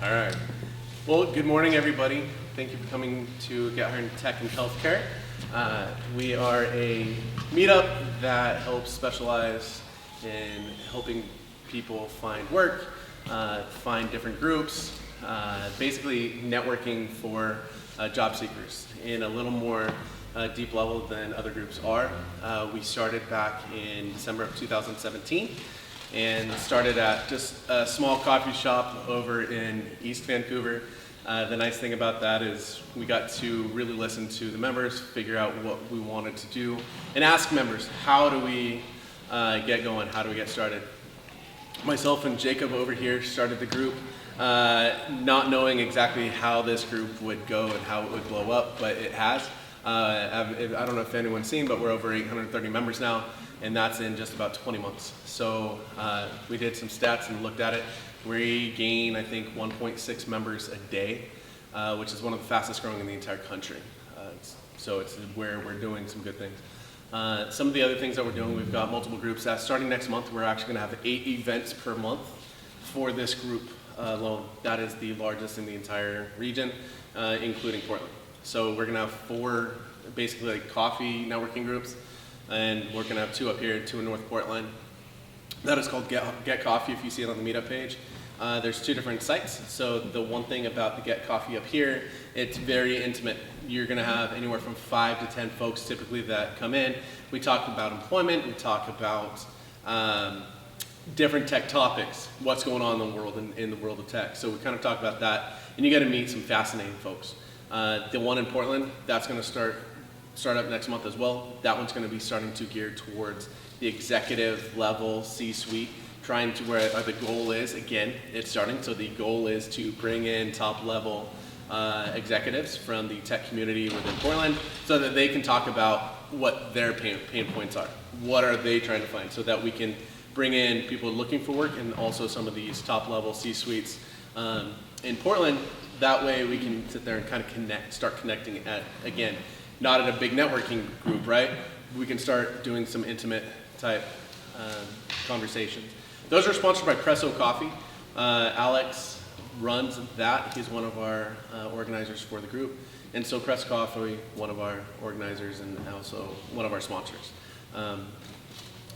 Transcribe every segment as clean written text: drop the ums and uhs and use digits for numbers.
All right. Well, good morning, everybody. Thank you for coming to Get Hired in Tech and Healthcare. We are a meetup that helps specialize in helping people find work, find different groups, basically networking for job seekers in a little more deep level than other groups are. We started back in December of 2017 and started at just a small coffee shop over in East Vancouver. The nice thing about that is we got to really listen to the members, figure out what we wanted to do, and ask members, how do we get going, how do we get started? Myself and Jacob over here started the group, not knowing exactly how this group would go and how it would blow up, but it has. I don't know if anyone's seen, but we're over 830 members now, and that's in just about 20 months. So we did some stats and looked at it. We gain, I think, 1.6 members a day, which is one of the fastest growing in the entire country. So it's where we're doing some good things. Some of the other things that we're doing, we've got multiple groups. Starting next month, we're actually going to have 8 events per month for this group alone. That is the largest in the entire region, including Portland. So we're going to have 4 basically like coffee networking groups, and we're going to have 2 up here, 2 in North Portland. That is called Get Coffee, if you see it on the meetup page. There's 2 different sites. So the one thing about the Get Coffee up here, it's very intimate. You're going to have anywhere from 5 to 10 folks typically that come in. We talk about employment. We talk about different tech topics, what's going on in the world, in the world of tech. So we kind of talk about that, and you get to meet some fascinating folks. The one in Portland, that's going to start up next month as well. That one's going to be starting to gear towards the executive level, C-suite, trying to where the goal is, again, it's starting, so the goal is to bring in top level executives from the tech community within Portland so that they can talk about what their pain points are. What are they trying to find, so that we can bring in people looking for work and also some of these top level C-suites in Portland. That way we can sit there and kind of start connecting at, again, not at a big networking group, right? We can start doing some intimate type conversations. Those are sponsored by Presso Coffee. Alex runs that. He's one of our organizers for the group. And so Presso Coffee, one of our organizers and also one of our sponsors.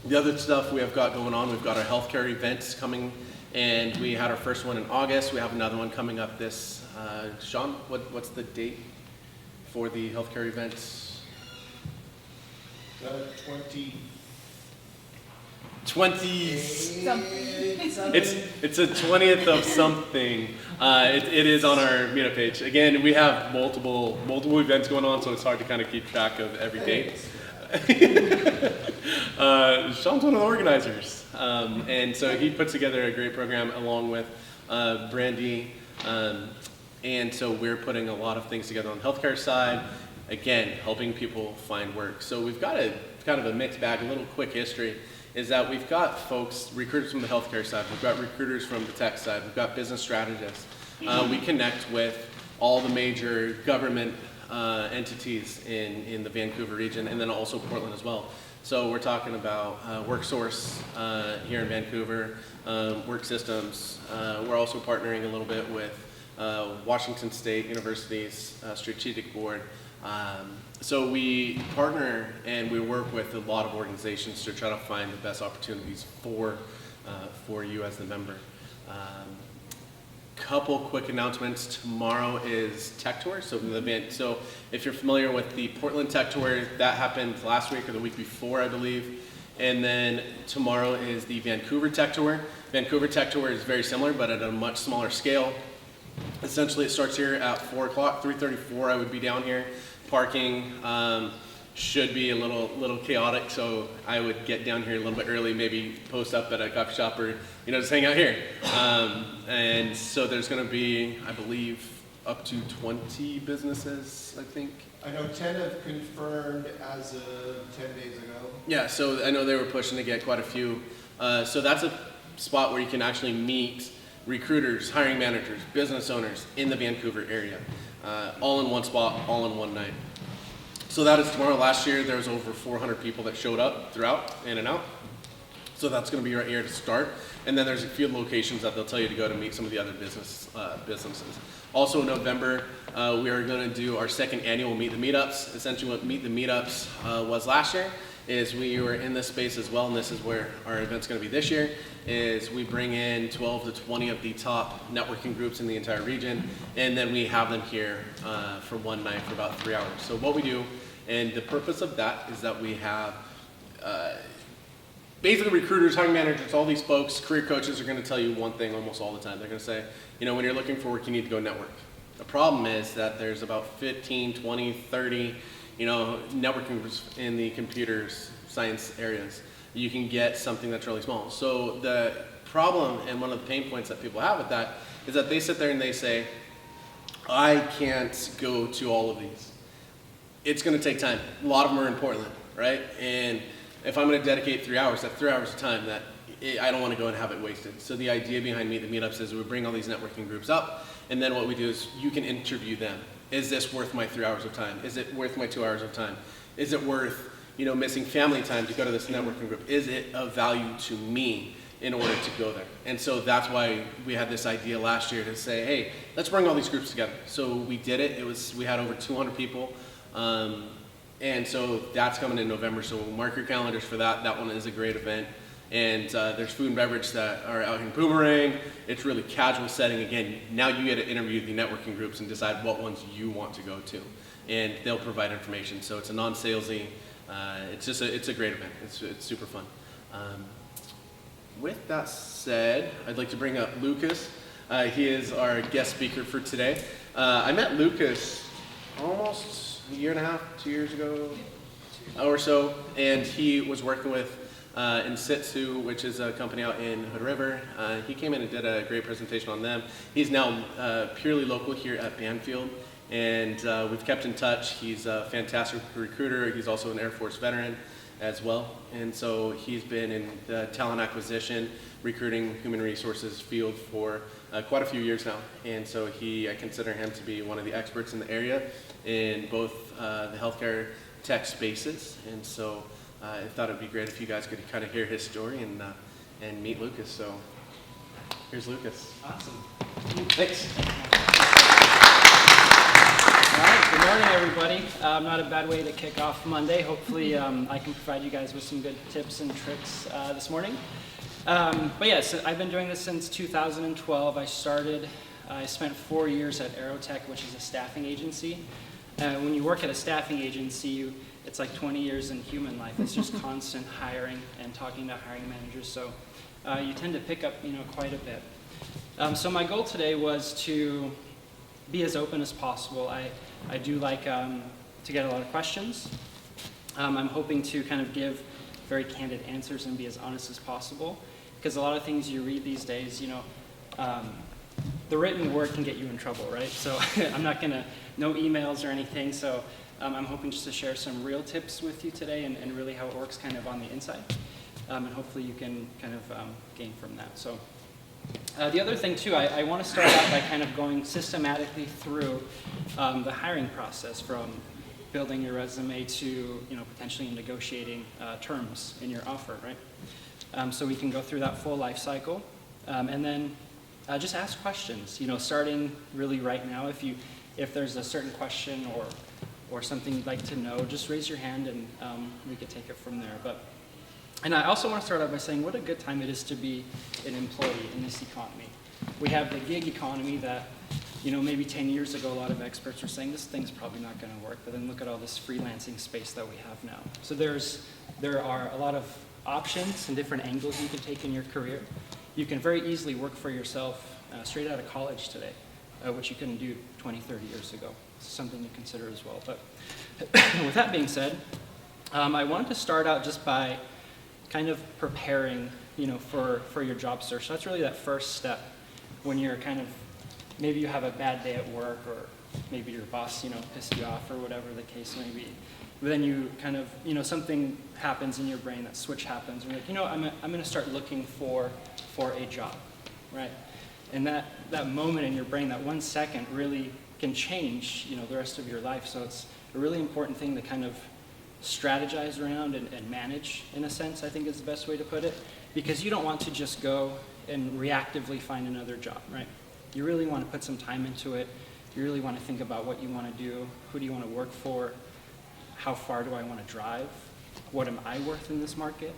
The other stuff we have got going on, we've got our healthcare events coming, and we had our first one in August. We have another one coming up this, Sean, what's the date for the healthcare events? 20 something. It's a 20th of something. It is on our meetup page. Again, we have multiple events going on, so it's hard to kind of keep track of every date. Sean's one of the organizers, and so he puts together a great program along with Brandy, and so we're putting a lot of things together on the healthcare side. Again, helping people find work. So we've got a kind of a mixed bag. A little quick history is that we've got folks, recruiters from the healthcare side, we've got recruiters from the tech side, we've got business strategists. We connect with all the major government entities in the Vancouver region, and then also Portland as well. So we're talking about WorkSource here in Vancouver, Work Systems. We're also partnering a little bit with Washington State University's strategic board. So we partner and we work with a lot of organizations to try to find the best opportunities for you as the member. Couple quick announcements. Tomorrow is Tech Tour. So if you're familiar with the Portland Tech Tour, that happened last week or the week before, I believe. And then tomorrow is the Vancouver Tech Tour. Vancouver Tech Tour is very similar, but at a much smaller scale. Essentially, it starts here at 4 o'clock, 3:34. I would be down here. Parking should be a little chaotic, so I would get down here a little bit early, maybe post up at a coffee shop or just hang out here. And so there's going to be, I believe, up to 20 businesses, I think. I know 10 have confirmed as of 10 days ago. Yeah, so I know they were pushing to get quite a few. So that's a spot where you can actually meet recruiters, hiring managers, business owners in the Vancouver area, all in one spot, all in one night. So that is tomorrow. Last year there was over 400 people that showed up throughout, in and out. So that's going to be right here to start. And then there's a few locations that they'll tell you to go to meet some of the other businesses. Also in November, we are going to do our second annual Meet the Meetups. Essentially what Meet the Meetups was last year is we were in this space as well, and this is where our event's going to be this year, is we bring in 12 to 20 of the top networking groups in the entire region, and then we have them here for one night for about 3 hours. So what we do, and the purpose of that is that we have basically recruiters, hiring managers, all these folks, career coaches are going to tell you one thing almost all the time. They're going to say, you know, when you're looking for work, you need to go network. The problem is that there's about 15, 20, 30, you know, networking groups in the computer science areas. You can get something that's really small. So the problem and one of the pain points that people have with that is that they sit there and they say, I can't go to all of these. It's going to take time. A lot of them are in Portland, right? And if I'm going to dedicate 3 hours, that's 3 hours of time that I don't want to go and have it wasted. So the idea behind Meet the Meetups is we bring all these networking groups up, and then what we do is you can interview them. Is this worth my 3 hours of time? Is it worth my 2 hours of time? Is it worth, you know, missing family time to go to this networking group? Is it of value to me in order to go there? And so that's why we had this idea last year to say, hey, let's bring all these groups together. So we did it. We had over 200 people. And so that's coming in November. So mark your calendars for that. That one is a great event. And there's food and beverage that are out in Boomerang. It's really casual setting. Again, now you get to interview the networking groups and decide what ones you want to go to. And they'll provide information. So it's a non-salesy, it's a great event. It's super fun. With that said, I'd like to bring up Lukasz. He is our guest speaker for today. I met Lukasz almost a year and a half, 2 years ago or so, and he was working with Insitu, which is a company out in Hood River. He came in and did a great presentation on them. He's now purely local here at Banfield, and we've kept in touch. He's a fantastic recruiter. He's also an Air Force veteran as well, and so he's been in the talent acquisition, recruiting, human resources field for quite a few years now. And so I consider him to be one of the experts in the area in both the healthcare tech spaces. And so I thought it'd be great if you guys could kind of hear his story and meet Lukasz. So here's Lukasz. Awesome. Thanks. All right, good morning, everybody. Not a bad way to kick off Monday. Hopefully I can provide you guys with some good tips and tricks this morning. But yes, I've been doing this since 2012. I spent 4 years at Aerotek, which is a staffing agency. When you work at a staffing agency, it's like 20 years in human life. It's just constant hiring and talking to hiring managers. So you tend to pick up, quite a bit. So my goal today was to be as open as possible. I do like to get a lot of questions. I'm hoping to kind of give very candid answers and be as honest as possible, because a lot of things you read these days, the written word can get you in trouble, right? So I'm not gonna, no emails or anything, so I'm hoping just to share some real tips with you today and really how it works kind of on the inside. And hopefully you can kind of gain from that. So the other thing too, I want to start out by kind of going systematically through the hiring process, from building your resume to potentially negotiating terms in your offer, right? So we can go through that full life cycle, and then just ask questions. Starting really right now, if there's a certain question or something you'd like to know, just raise your hand and we could take it from there. And I also want to start out by saying what a good time it is to be an employee in this economy. We have the gig economy that, maybe 10 years ago, a lot of experts were saying this thing's probably not going to work, but then look at all this freelancing space that we have now. So there are a lot of options and different angles you can take in your career. You can very easily work for yourself straight out of college today, which you couldn't do 20, 30 years ago. It's something to consider as well. But with that being said, I wanted to start out just by kind of preparing, for your job search. So that's really that first step when you're kind of, maybe you have a bad day at work, or maybe your boss, pissed you off, or whatever the case may be. But then you kind of, something happens in your brain, that switch happens, and you're like, I'm going to start looking for a job, right? And that moment in your brain, that 1 second, really can change, the rest of your life. So it's a really important thing to kind of strategize around and manage, in a sense, I think is the best way to put it. because you don't want to just go and reactively find another job, right? You really want to put some time into it. You really want to think about what you want to do, who do you want to work for, how far do I want to drive, what am I worth in this market,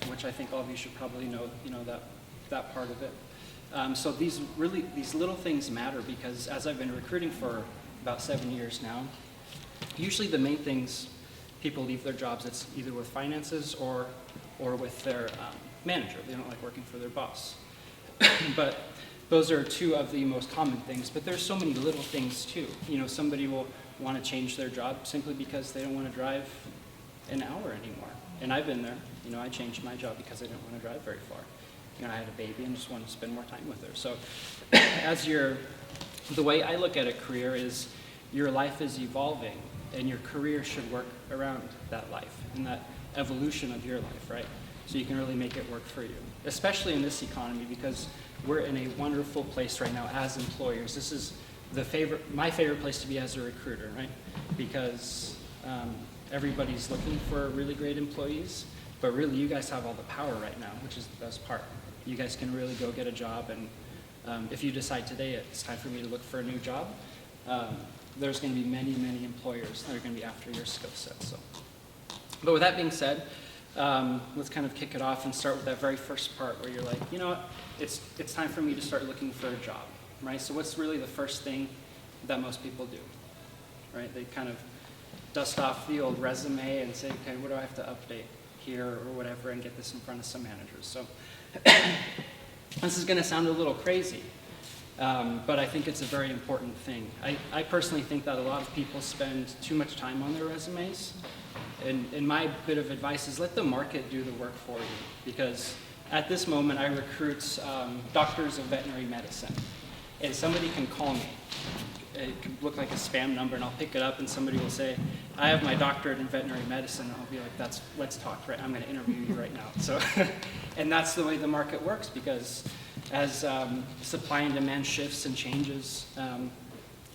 which I think all of you should probably know, that part of it. So these little things matter, because as I've been recruiting for about 7 years now, usually the main things people leave their jobs, it's either with finances or with their manager. They don't like working for their boss. But those are two of the most common things, but there's so many little things too. Somebody will want to change their job simply because they don't want to drive an hour anymore. And I've been there. I changed my job because I didn't want to drive very far. I had a baby and just wanted to spend more time with her. So the way I look at a career is your life is evolving, and your career should work around that life and that evolution of your life, right? So you can really make it work for you, especially in this economy, because we're in a wonderful place right now as employers. This is my favorite place to be as a recruiter, right? Because everybody's looking for really great employees, but really you guys have all the power right now, which is the best part. You guys can really go get a job, and if you decide today it's time for me to look for a new job, there's going to be many, many employers that are going to be after your skill set. So, but with that being said, let's kind of kick it off and start with that very first part where you're like, you know what, it's time for me to start looking for a job, right? So what's really the first thing that most people do, right? They kind of dust off the old resume and say, okay, what do I have to update here or whatever, and get this in front of some managers. So this is going to sound a little crazy, but I think it's a very important thing. I personally think that a lot of people spend too much time on their resumes, and my bit of advice is let the market do the work for you, because at this moment I recruit doctors of veterinary medicine, and somebody can call me. It could look like a spam number, and I'll pick it up, and somebody will say, I have my doctorate in veterinary medicine, and I'll be like, let's talk, right? I'm going to interview you right now. So, and that's the way the market works, because as supply and demand shifts and changes,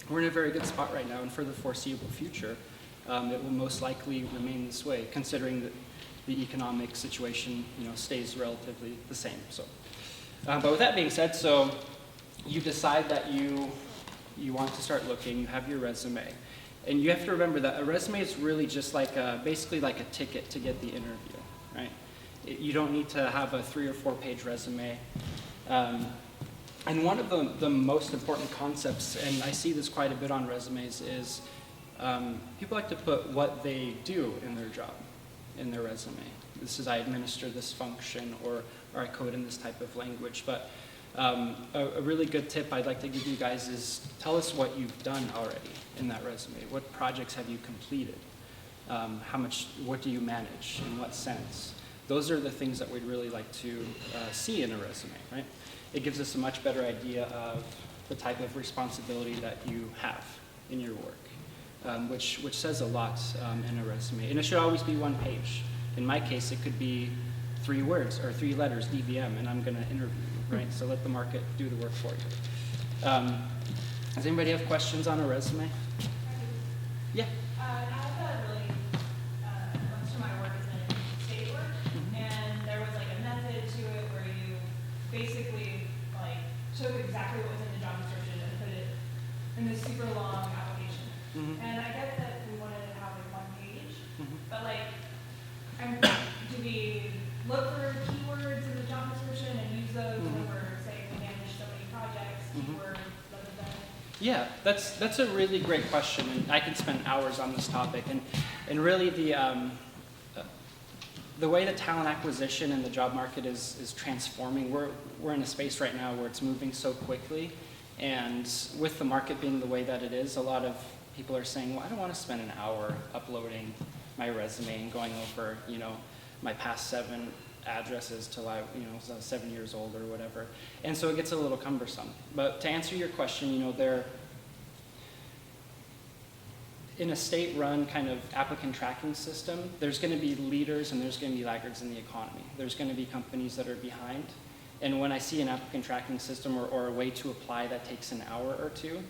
we're in a very good spot right now, and for the foreseeable future, it will most likely remain this way, considering that the economic situation, stays relatively the same. So, but with that being said, so you decide that you want to start looking, you have your resume. And you have to remember that a resume is really just like basically like a ticket to get the interview, right? You don't need to have a 3 or 4 page resume. And one of the most important concepts, and I see this quite a bit on resumes, is people like to put what they do in their job, in their resume. This is, I administer this function, or I code in this type of language. But a really good tip I'd like to give you guys is tell us what you've done already in that resume. What projects have you completed? What do you manage? In what sense? Those are the things that we'd really like to see in a resume, right? It gives us a much better idea of the type of responsibility that you have in your work, which says a lot in a resume. And it should always be 1 page. In my case, it could be 3 words or 3 letters, DVM, and I'm going to interview you, right? So let the market do the work for you. Does anybody have questions on a resume? Yeah. I had really, most of my work is in state work, and there was like a method to it where you basically like took exactly what was in the job description and put it in this super long application. And I get that we wanted to have like 1 page, but like, do we look for keywords in the job description and use those when we're saying we manage so many projects, keywords, blah, blah, blah? Yeah, that's a really great question, and I could spend hours on this topic. And really the way that talent acquisition and the job market is transforming, we're in a space right now where it's moving so quickly, and with the market being the way that it is, a lot of people are saying, well, I don't want to spend an hour uploading my resume and going over, my past 7 addresses till I was 7 years old or whatever. And so it gets a little cumbersome. But to answer your question, they're in a state-run kind of applicant tracking system, there's going to be leaders and there's going to be laggards in the economy. There's going to be companies that are behind. And when I see an applicant tracking system or a way to apply that takes an hour or 2,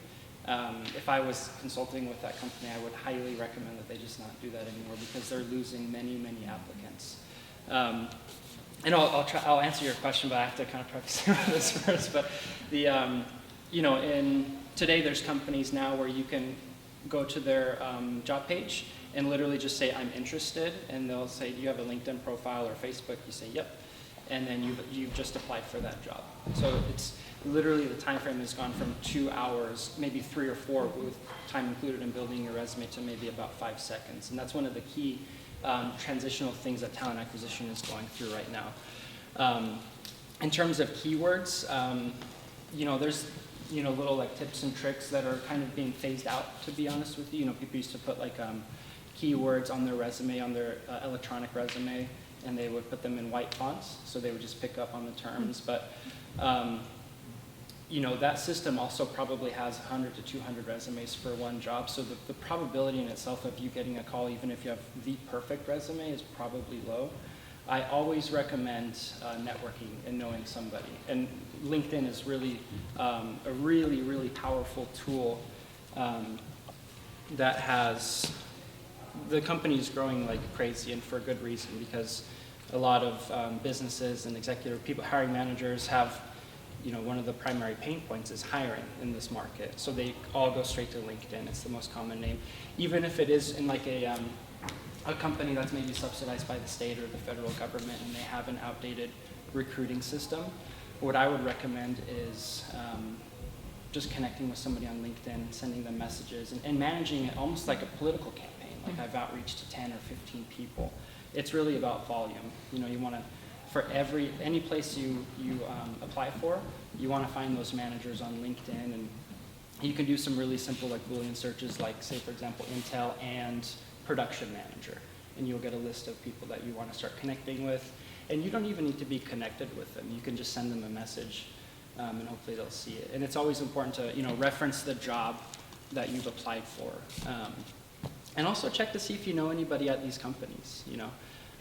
if I was consulting with that company, I would highly recommend that they just not do that anymore, because they're losing many, many applicants. and I'll answer your question, but I have to kind of preface this first. But today there's companies now where you can go to their job page and literally just say, I'm interested, and they'll say, do you have a LinkedIn profile or Facebook? You say, yep, and then you've just applied for that job. So it's literally, the time frame has gone from 2 hours, maybe 3 or 4 with time included in building your resume, to maybe about 5 seconds. And that's one of the key transitional things that talent acquisition is going through right now. In terms of keywords, there's little like tips and tricks that are kind of being phased out, to be honest with you. People used to put like keywords on their resume, on their electronic resume, and they would put them in white fonts, so they would just pick up on the terms. But that system also probably has 100 to 200 resumes for one job, so the probability in itself of you getting a call, even if you have the perfect resume, is probably low. I always recommend networking and knowing somebody, and LinkedIn is really a really, really powerful tool that has, the company is growing like crazy, and for a good reason, because a lot of businesses and executive people, hiring managers have, one of the primary pain points is hiring in this market. So they all go straight to LinkedIn. It's the most common name. Even if it is in like a company that's maybe subsidized by the state or the federal government and they have an outdated recruiting system, what I would recommend is just connecting with somebody on LinkedIn, sending them messages, and managing it almost like a political campaign. Like I've outreached to 10 or 15 people. It's really about volume. You want to, for any place you apply for, you want to find those managers on LinkedIn, and you can do some really simple like Boolean searches, like say for example Intel and production manager, and you'll get a list of people that you want to start connecting with. And you don't even need to be connected with them. You can just send them a message, and hopefully they'll see it. And it's always important to reference the job that you've applied for, and also check to see if you know anybody at these companies.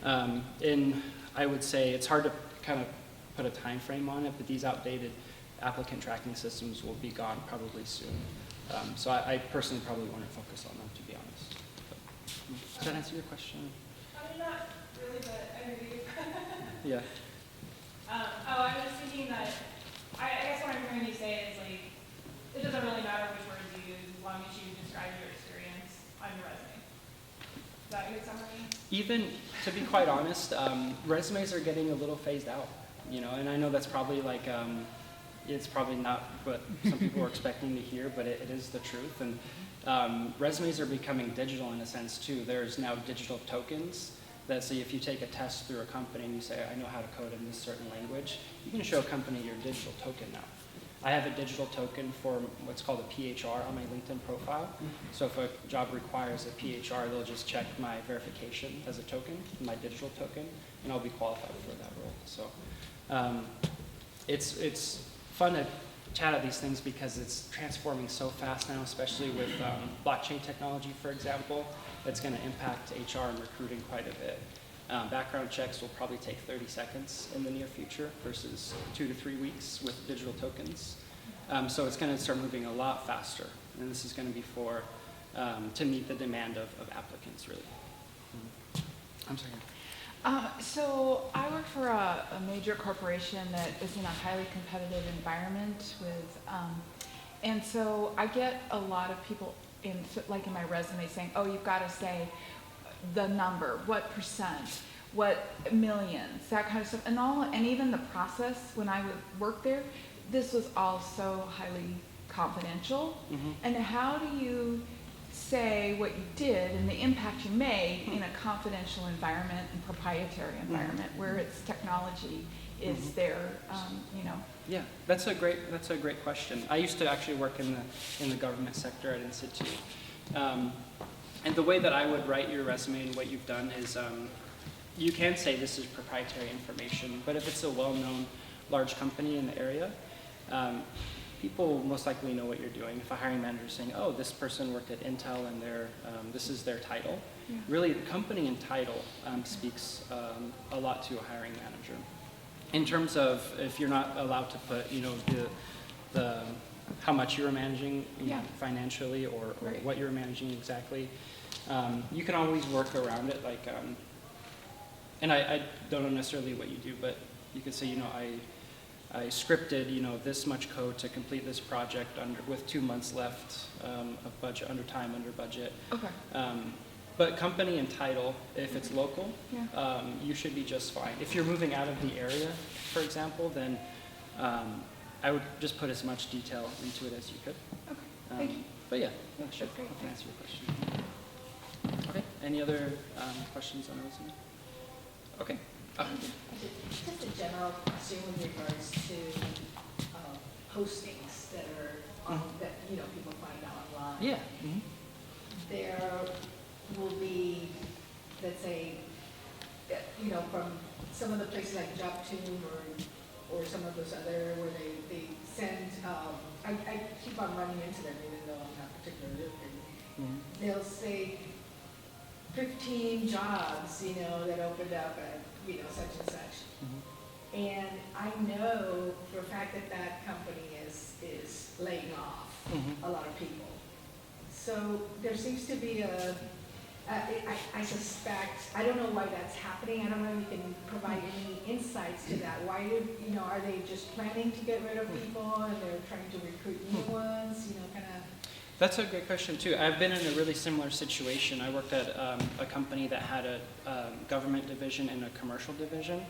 And I would say it's hard to kind of put a time frame on it, but these outdated applicant tracking systems will be gone probably soon. So I personally probably want to focus on them, to be honest. Does that answer your question? Not really, but I hear you. Yeah. I was just thinking that, I guess what I'm hearing you say is like, it doesn't really matter which words you use as long as you describe your experience on your resume. Is that a good summary? Even, to be quite honest, resumes are getting a little phased out, and I know that's probably like, it's probably not what some people are expecting to hear, but it is the truth. And resumes are becoming digital in a sense too. There's now digital tokens that say if you take a test through a company and you say, I know how to code in this certain language, you can show a company your digital token now. I have a digital token for what's called a PHR on my LinkedIn profile. So if a job requires a PHR, they'll just check my verification as a token, my digital token, and I'll be qualified for that role. So it's fun to chat at these things because it's transforming so fast now, especially with blockchain technology, for example. It's going to impact HR and recruiting quite a bit. Background checks will probably take 30 seconds in the near future versus 2 to 3 weeks with digital tokens. So it's going to start moving a lot faster, and this is going to be to meet the demand of applicants, really. I'm sorry. So I work for a major corporation that is in a highly competitive environment with, and so I get a lot of people in my resume saying, oh, you've got to say the number, what percent, what millions, that kind of stuff, and even the process when I would work there, this was all so highly confidential. Mm-hmm. And how do you say what you did and the impact you made in a confidential environment and proprietary environment where its technology is there, Yeah, that's a great question. I used to actually work in the government sector at Insitu, and the way that I would write your resume and what you've done is you can say this is proprietary information, but if it's a well-known large company in the area, people most likely know what you're doing. If a hiring manager is saying, oh, this person worked at Intel and this is their title, really the company and title speaks a lot to a hiring manager. In terms of if you're not allowed to put, the how much you were managing financially or Right. what you were managing exactly, you can always work around it. Like and I don't know necessarily what you do, but you could say, you know, I scripted, you know, this much code to complete this project with 2 months left of budget, under time, under budget. Okay. But company and title, if it's local, Yeah. you should be just fine. If you're moving out of the area, for example, then I would just put as much detail into it as you could. Okay. Thank you. But yeah, that should That's great. hopefully answer your question. Okay, any other questions on the resume? Okay. Just a general question with regards to postings that are on, that, you know, people find online. Yeah. Mhm. There will be, let's say, you know, from some of the places like JobTune or some of those other where they send, I keep on running into them even though I'm not particularly looking. Mhm. They'll say 15 jobs, you know, that opened up at, you know, such and such. Mhm. And I know for a fact that that company is laying off Mhm. a lot of people. So there seems to be I suspect, I don't know why that's happening. I don't know if you can provide any insights to that. Why you know, are they just planning to get rid of people and they're trying to recruit new ones, you know, kind of? That's a great question too. I've been in a really similar situation. I worked at a company that had a government division and a commercial division.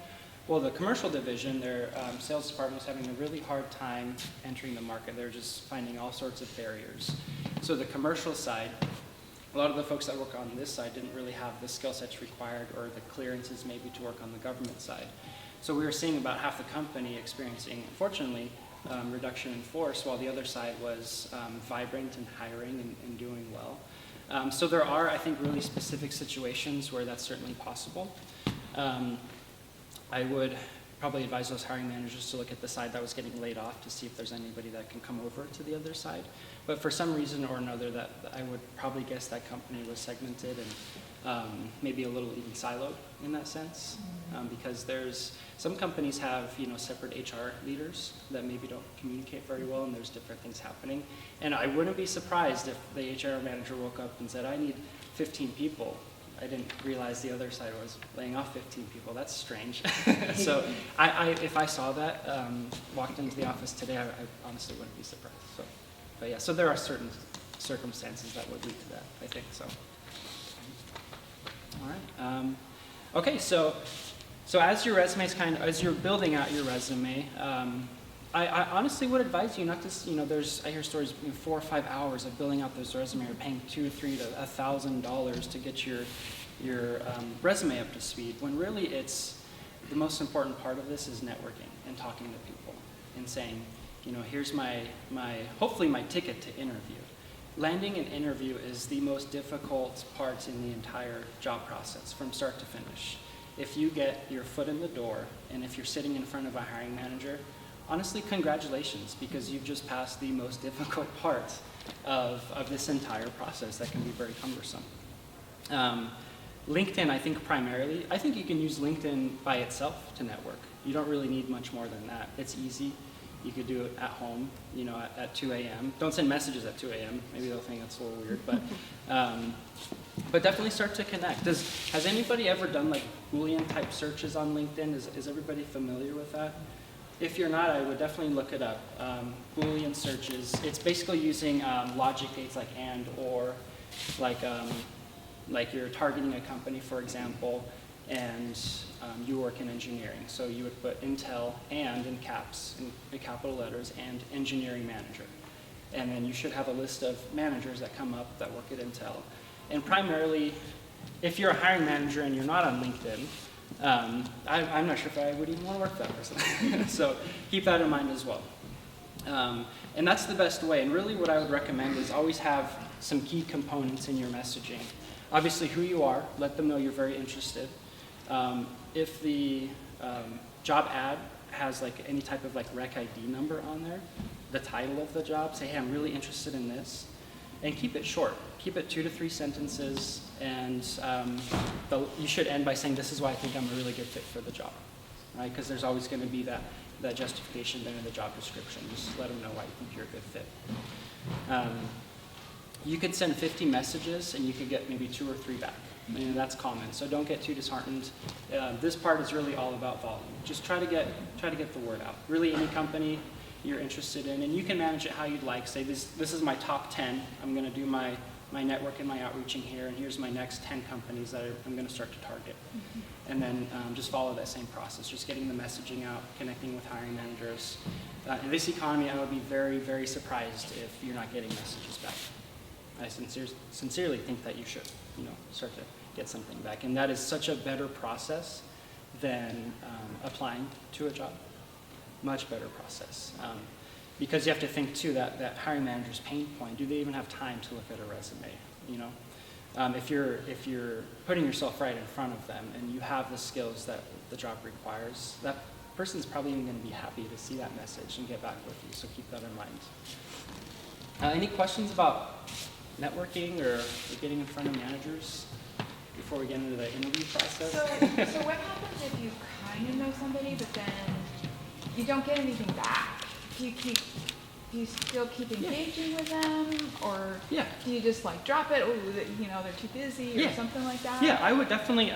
Well, the commercial division, their sales department was having a really hard time entering the market. They were just finding all sorts of barriers. So the commercial side, a lot of the folks that work on this side didn't really have the skill sets required or the clearances maybe to work on the government side. So we were seeing about half the company experiencing, unfortunately, reduction in force, while the other side was vibrant and hiring and doing well. So there are, I think, really specific situations where that's certainly possible. I would probably advise those hiring managers to look at the side that was getting laid off to see if there's anybody that can come over to the other side. But for some reason or another, that I would probably guess that company was segmented and maybe a little even siloed in that sense, because there's some companies have, you know, separate HR leaders that maybe don't communicate very well, and there's different things happening. And I wouldn't be surprised if the HR manager woke up and said, "I need 15 people." I didn't realize the other side was laying off 15 people. That's strange. So if I saw that, walked into the office today, I honestly wouldn't be surprised. So, but yeah, so there are certain circumstances that would lead to that, I think, so. All right. Okay, so as your resume's as you're building out your resume, I honestly would advise you not to, you know, I hear stories, 4 or 5 hours of building out this resume, or paying $200, $300 to $1,000 to get your resume up to speed, when really it's, the most important part of this is networking and talking to people and saying, you know, here's hopefully my ticket to interview. Landing an interview is the most difficult part in the entire job process from start to finish. If you get your foot in the door, and if you're sitting in front of a hiring manager, honestly, congratulations, because you've just passed the most difficult part of this entire process that can be very cumbersome. LinkedIn, I think primarily, I think you can use LinkedIn by itself to network. You don't really need much more than that. It's easy. You could do it at home, you know, at 2 a.m. Don't send messages at 2 a.m. Maybe they'll think that's a little weird, but definitely start to connect. Has anybody ever done like Boolean type searches on LinkedIn? Is everybody familiar with that? If you're not, I would definitely look it up. Boolean searches, it's basically using logic gates like and, or, like you're targeting a company, for example, and you work in engineering. So you would put Intel and in caps, in capital letters, and engineering manager. And then you should have a list of managers that come up that work at Intel. And primarily, if you're a hiring manager and you're not on LinkedIn, I'm not sure if I would even want to work for that person. So keep that in mind as well. And that's the best way. And really what I would recommend is always have some key components in your messaging. Obviously who you are, let them know you're very interested. If the job ad has like any type of like rec ID number on there, the title of the job, say, hey, I'm really interested in this. And keep it short. Keep it 2 to 3 sentences, and you should end by saying, this is why I think I'm a really good fit for the job, right? Because there's always going to be that justification there in the job description. Just let them know why you think you're a good fit. You could send 50 messages, and you could get maybe 2 or 3 back. That's common. So don't get too disheartened. This part is really all about volume. Just try to get the word out. Really, any company you're interested in, and you can manage it how you'd like. Say this is my top 10. I'm going to do my network and my outreaching here, and here's my next 10 companies that I'm going to start to target. And then just follow that same process, just getting the messaging out, connecting with hiring managers. In this economy, I would be very, very surprised if you're not getting messages back. I sincerely think that you should, start to get something back. And that is such a better process than applying to a job. Much better process. Because you have to think too that hiring manager's pain point. Do they even have time to look at a resume? If you're putting yourself right in front of them and you have the skills that the job requires, that person's probably even going to be happy to see that message and get back with you. So keep that in mind. Any questions about networking or getting in front of managers before we get into the interview process? So what happens if you kind of know somebody, but then you don't get anything back? Do you still keep engaging with them, or do you just like drop it? Oh, they're too busy, or something like that. Yeah, I would definitely.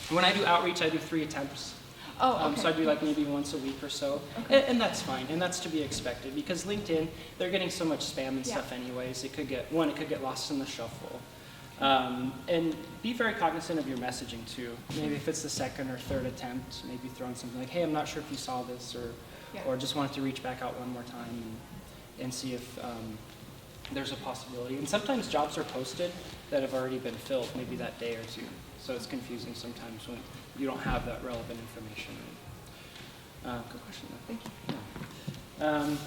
When I do outreach, I do 3 attempts. Oh, okay. So I do like maybe once a week or so, and that's fine, and that's to be expected because LinkedIn, they're getting so much spam and stuff anyways. It could get lost in the shuffle. And be very cognizant of your messaging too. Maybe if it's the 2nd or 3rd attempt, maybe throw in something like, hey, I'm not sure if you saw this, or just wanted to reach back out one more time and see if there's a possibility. And sometimes jobs are posted that have already been filled, maybe that day or two. So it's confusing sometimes when you don't have that relevant information. Good question, though. Thank you.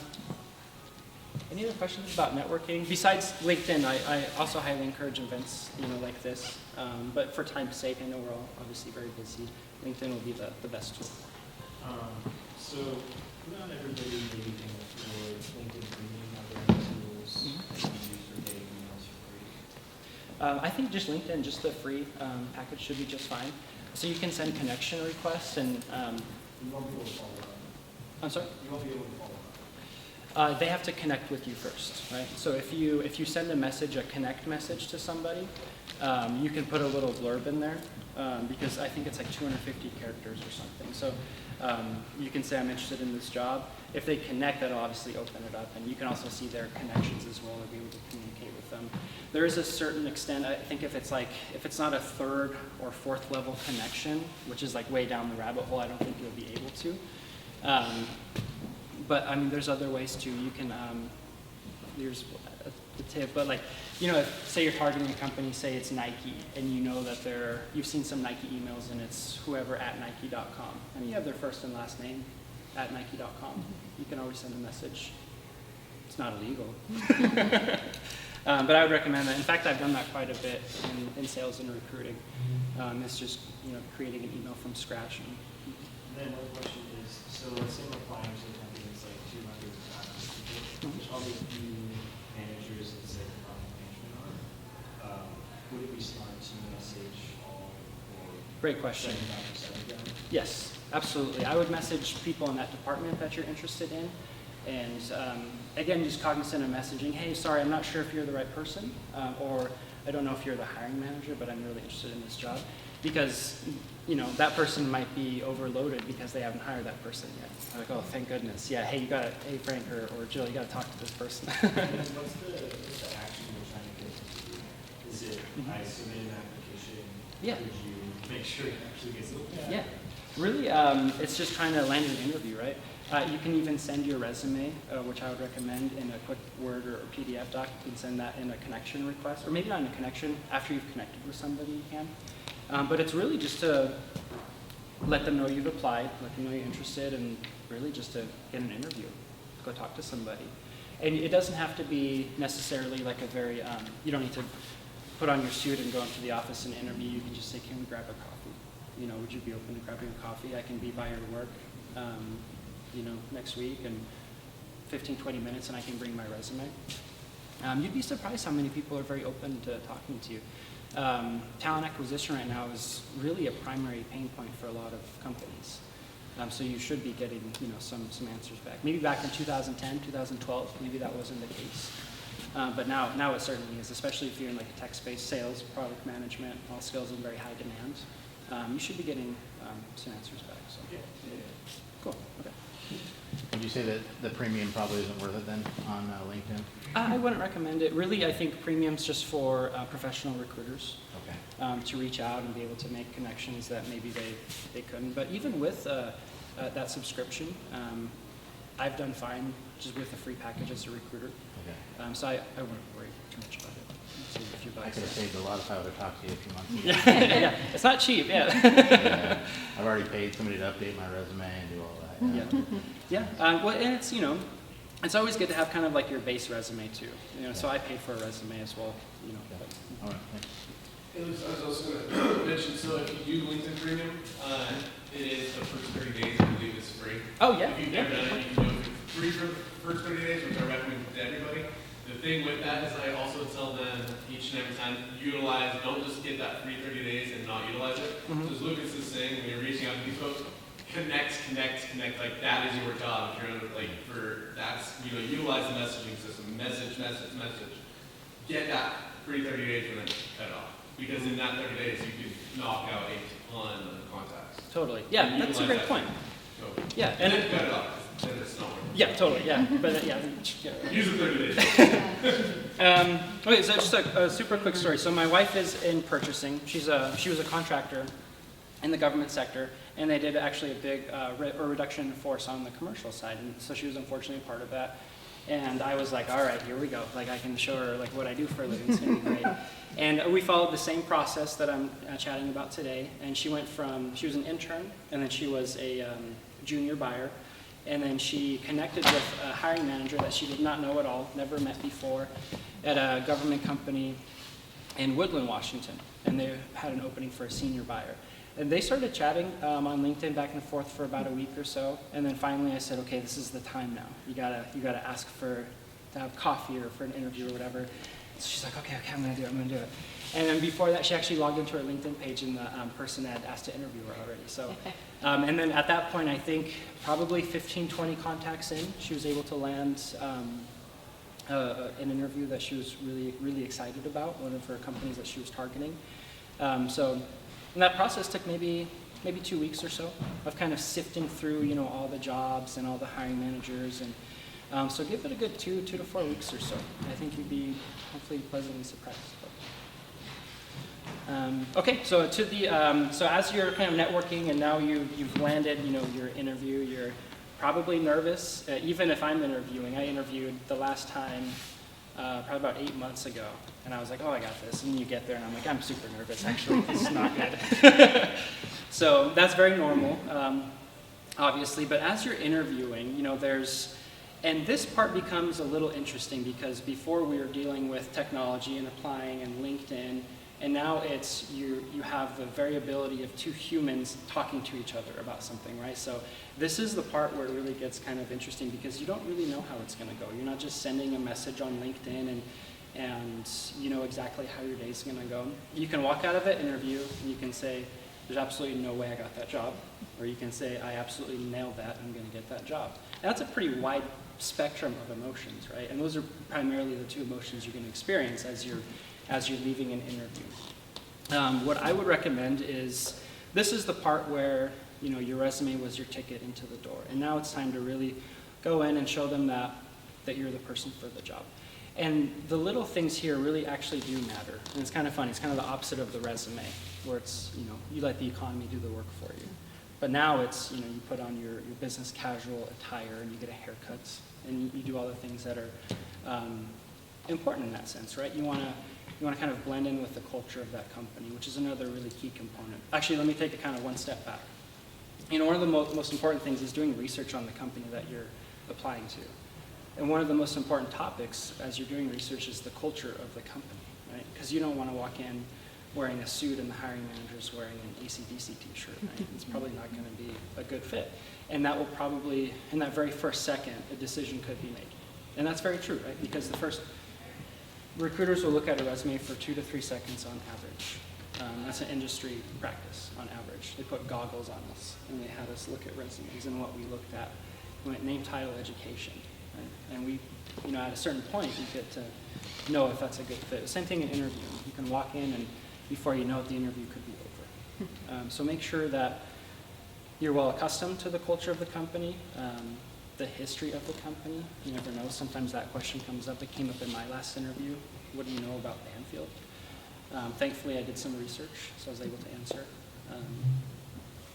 Any other questions about networking? Besides LinkedIn, I also highly encourage events, like this. But for time's sake, I know we're all obviously very busy. LinkedIn will be the best tool. So not everybody maybe can afford LinkedIn Premium. Are there any tools that you use for getting emails for free? I think just LinkedIn, just the free package should be just fine. So you can send connection requests and. You won't be able to follow up. I'm sorry? You won't be able to follow up. They have to connect with you first, right? So if you send a connect message to somebody, you can put a little blurb in there because I think it's like 250 characters or something. So you can say I'm interested in this job. If they connect, that'll obviously open it up, and you can also see their connections as well, or be able to communicate with them. There is a certain extent. I think if it's not a 3rd or 4th level connection, which is like way down the rabbit hole, I don't think you'll be able to. But I mean, there's other ways too. You can, here's the tip, but say you're targeting a company, say it's Nike, and you know that you've seen some Nike emails and it's whoever at Nike.com, and you have their first and last name at Nike.com. You can always send a message. It's not illegal. But I would recommend that. In fact, I've done that quite a bit in sales and recruiting. It's just creating an email from scratch. And then one question is, so let's say I'm applying to a company that's like 200 people, there's probably a few managers that say product management on. Would it be smart to message all or Great question. 75% of them? Yes, absolutely. I would message people in that department that you're interested in. And again, just cognizant of messaging, hey, sorry, I'm not sure if you're the right person, or I don't know if you're the hiring manager, but I'm really interested in this job. Because, that person might be overloaded because they haven't hired that person yet. I'm like, oh, thank goodness. Yeah, hey, Frank or Jill, you got to talk to this person. And then what's the action you're trying to get them to do? Is it, I submit an application, Yeah. would you make sure it actually gets looked at? Yeah, really, it's just trying to land an interview, right? You can even send your resume, which I would recommend in a quick Word or PDF doc. You can send that in a connection request, or maybe not in a connection, after you've connected with somebody you can. But it's really just to let them know you've applied, let them know you're interested, and really just to get an interview, go talk to somebody. And it doesn't have to be necessarily like a very, you don't need to put on your suit and go into the office and interview. You can just say, can we grab a coffee? Would you be open to grabbing a coffee? I can be by your work, next week, and 15, 20 minutes, and I can bring my resume. You'd be surprised how many people are very open to talking to you. Talent acquisition right now is really a primary pain point for a lot of companies. So you should be getting, some answers back. Maybe back in 2010, 2012, maybe that wasn't the case. But now it certainly is, especially if you're in like a tech-based sales, product management, all skills in very high demand. You should be getting some answers back. So. Cool. Okay. Would you say that the premium probably isn't worth it then on LinkedIn? I wouldn't recommend it. Really, I think premium's just for professional recruiters Okay. to reach out and be able to make connections that maybe they couldn't. But even with that subscription, I've done fine just with a free package as a recruiter. Okay. So I wouldn't worry too much about it. Save a few I bucks. could have saved a lot if I would have talked to you a few months ago. Yeah, it's not cheap. Yeah. Yeah. I've already paid somebody to update my resume and do all that. Yeah. Well, and it's it's always good to have kind of like your base resume too. So I paid for a resume as well. All right, thanks. Hey, Lukasz, I was also going to mention, so if you do LinkedIn Premium, it is the first 30 days, I believe, is free. Oh yeah. If you've never done it, you can do it for free for the first 30 days, which I recommend to everybody. The thing with that is I also tell them each and every time, don't just get that free 30 days and not utilize it. Mhm. So as Lukasz is saying, when you're reaching out to these folks, connect, like that is your job. If you're utilize the messaging system, message. Get that free 30 days and then cut it off. Because in that 30 days, you can knock out a ton of contacts. Totally. Yeah, And that's a utilize great that. point. So, Yeah, and and then cut it off, 'cause then it's not worth it. yeah, totally. Yeah, but yeah. Use the 30 days. Okay, so just a super quick story. So my wife is in purchasing. She was a contractor in the government sector, and they did actually a big reduction in force on the commercial side, and so she was unfortunately part of that. And I was like, all right, here we go. Like I can show her like what I do for a living. It's gonna be great. And we followed the same process that I'm chatting about today. And she was an intern, and then she was a junior buyer. And then she connected with a hiring manager that she did not know at all, never met before, at a government company in Woodland, Washington. And they had an opening for a senior buyer. And they started chatting on LinkedIn back and forth for about a week or so. And then finally I said, okay, this is the time now. You gotta ask to have coffee or for an interview or whatever. So she's like, okay, I'm gonna do it. And then before that, she actually logged into her LinkedIn page, and the person had asked to interview her already. So, and then at that point, I think probably 15, 20 contacts in, she was able to land an interview that she was really, really excited about, one of her companies that she was targeting. And that process took maybe 2 weeks or so of kind of sifting through, all the jobs and all the hiring managers, and so give it a good 2 to 4 weeks or so. I think you'd be hopefully pleasantly surprised. Okay, so so as you're kind of networking and now you've landed, your interview, you're probably nervous. Even if I'm interviewing, I interviewed the last time probably about 8 months ago, and I was like, oh, I got this. And you get there, and I'm like, I'm super nervous, actually. This is not good. So that's very normal, obviously. But as you're interviewing, and this part becomes a little interesting because before we were dealing with technology and applying and LinkedIn, and now it's you have the variability of two humans talking to each other about something, right? So this is the part where it really gets kind of interesting because you don't really know how it's going to go. You're not just sending a message on LinkedIn and you know exactly how your day's going to go. You can walk out of an interview and you can say, there's absolutely no way I got that job. Or you can say, I absolutely nailed that, I'm going to get that job. And that's a pretty wide spectrum of emotions, right? And those are primarily the two emotions you're going to experience as you're leaving an interview. What I would recommend is, this is the part where your resume was your ticket into the door. And now it's time to really go in and show them that you're the person for the job. And the little things here really actually do matter. And it's kind of funny. It's kind of the opposite of the resume, where it's, you let the economy do the work for you. But now it's, you put on your business casual attire and you get a haircut and you do all the things that are important in that sense, right? You want to kind of blend in with the culture of that company, which is another really key component. Actually, let me take it kind of one step back. One of the most important things is doing research on the company that you're applying to. And one of the most important topics as you're doing research is the culture of the company, right? Because you don't want to walk in wearing a suit and the hiring manager's wearing an AC/DC t-shirt, right? It's probably not going to be a good fit. And that will probably, in that very first second, a decision could be made. And that's very true, right? Because recruiters will look at a resume for 2 to 3 seconds on average. That's an industry practice on average. They put goggles on us and they had us look at resumes, and what we looked at went name, title, education. Right? And we, at a certain point, you get to know if that's a good fit. Same thing in interviewing. You can walk in and before you know it, the interview could be over. So make sure that you're well accustomed to the culture of the company, the history of the company. You never know. Sometimes that question comes up. It came up in my last interview. What do you know about Banfield? Thankfully, I did some research, so I was able to answer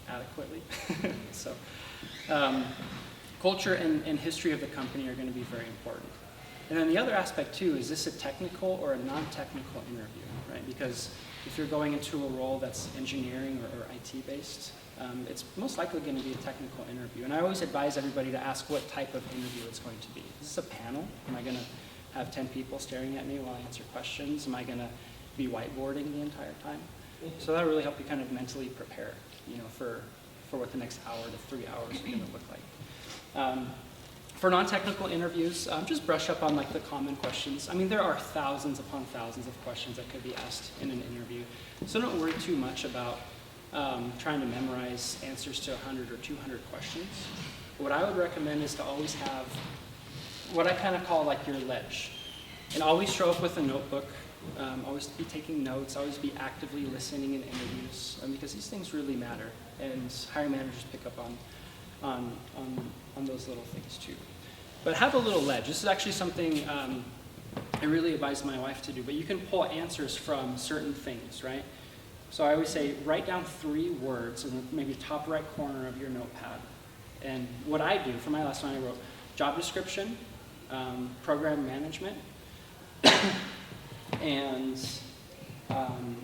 adequately. So, culture and history of the company are going to be very important. And then the other aspect too, is this a technical or a non-technical interview, right? Because if you're going into a role that's engineering or IT based, it's most likely going to be a technical interview. And I always advise everybody to ask what type of interview it's going to be. Is this a panel? Am I going to have 10 people staring at me while I answer questions? Am I going to be whiteboarding the entire time? So that'll really help you kind of mentally prepare, for what the next hour to 3 hours are going to look like. For non-technical interviews, just brush up on like the common questions. I mean, there are thousands upon thousands of questions that could be asked in an interview. So don't worry too much about trying to memorize answers to 100 or 200 questions. What I would recommend is to always have what I kind of call like your ledge. And always show up with a notebook. Always be taking notes. Always be actively listening in interviews because these things really matter. And hiring managers pick up on those little things too. But have a little ledge. This is actually something I really advise my wife to do, but you can pull answers from certain things, right? So I always say, write down 3 words in maybe top right corner of your notepad. And what I do, for my last one, I wrote job description, program management, and